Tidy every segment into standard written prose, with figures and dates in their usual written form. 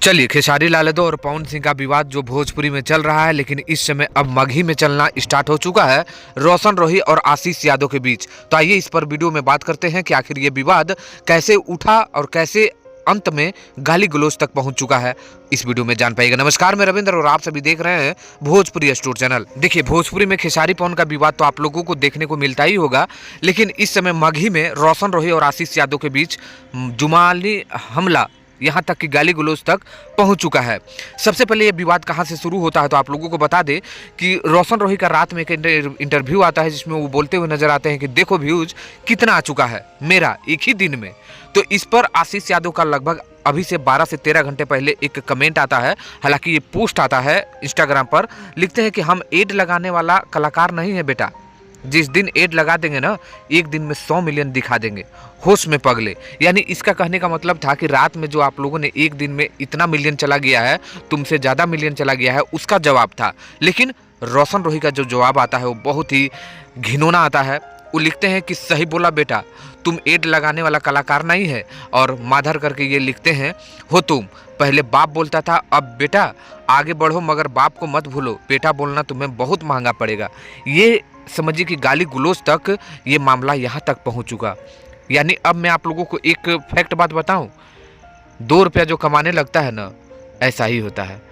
चलिए, खेसारी लाल यादव और पवन सिंह का विवाद जो भोजपुरी में चल रहा है, लेकिन इस समय अब मगही में चलना स्टार्ट हो चुका है रोशन रोही और आशीष यादव के बीच। तो आइए इस पर वीडियो में बात करते हैं कि आखिर ये विवाद कैसे उठा और कैसे अंत में गाली गलौज तक पहुंच चुका है। इस वीडियो में जान पाएगा। नमस्कार, मैं रविंद्र और आप सभी देख रहे हैं भोजपुरी स्टोर चैनल। देखिए, भोजपुरी में खेसारी पवन का विवाद तो आप लोगों को देखने को मिलता ही होगा, लेकिन इस समय मगही में रोशन रोही और आशीष यादव के बीच जुमाली हमला, यहाँ तक कि गाली गलौज तक पहुंच चुका है। सबसे पहले ये विवाद कहाँ से शुरू होता है तो आप लोगों को बता दें कि रोशन रोही का रात में एक इंटरव्यू आता है जिसमें वो बोलते हुए नजर आते हैं कि देखो व्यूज कितना आ चुका है मेरा एक ही दिन में। तो इस पर आशीष यादव का लगभग अभी से 12 से 13 घंटे पहले एक कमेंट आता है। हालांकि ये पोस्ट आता है इंस्टाग्राम पर, लिखते हैं कि हम एड लगाने वाला कलाकार नहीं है बेटा, जिस दिन एड लगा देंगे ना, एक दिन में 100 मिलियन दिखा देंगे, होश में पगले। यानी इसका कहने का मतलब था कि रात में जो आप लोगों ने एक दिन में इतना मिलियन चला गया है, तुमसे ज़्यादा मिलियन चला गया है, उसका जवाब था। लेकिन रोशन रोही का जो जवाब आता है वो बहुत ही घिनौना आता है। वो लिखते हैं कि सही बोला बेटा, तुम एड लगाने वाला कलाकार नहीं है, और माधर करके ये लिखते हैं, हो तुम पहले बाप बोलता था, अब बेटा आगे बढ़ो मगर बाप को मत भूलो, बेटा बोलना तुम्हें बहुत महंगा पड़ेगा। ये समझिए कि गाली गलौज तक ये मामला यहाँ तक पहुँच चुका। यानी अब मैं आप लोगों को एक फैक्ट बात बताऊं, 2 रुपया जो कमाने लगता है ना, ऐसा ही होता है।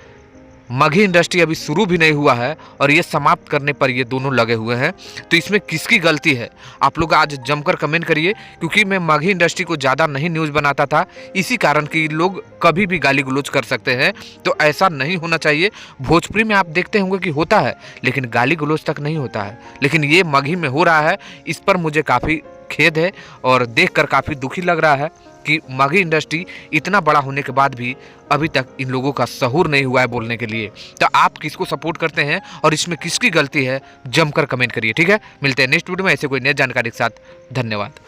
मगही इंडस्ट्री अभी शुरू भी नहीं हुआ है और ये समाप्त करने पर ये दोनों लगे हुए हैं। तो इसमें किसकी गलती है, आप लोग आज जमकर कमेंट करिए, क्योंकि मैं मगही इंडस्ट्री को ज़्यादा नहीं न्यूज़ बनाता था, इसी कारण कि लोग कभी भी गाली गलौज कर सकते हैं। तो ऐसा नहीं होना चाहिए। भोजपुरी में आप देखते होंगे कि होता है, लेकिन गाली गलौज तक नहीं होता है, लेकिन ये मगही में हो रहा है। इस पर मुझे काफ़ी खेद है और देखकर काफ़ी दुखी लग रहा है कि मगही इंडस्ट्री इतना बड़ा होने के बाद भी अभी तक इन लोगों का सहूर नहीं हुआ है बोलने के लिए। तो आप किसको सपोर्ट करते हैं और इसमें किसकी गलती है, जमकर कमेंट करिए। ठीक है, मिलते हैं नेक्स्ट वीडियो में ऐसे कोई नई जानकारी के साथ। धन्यवाद।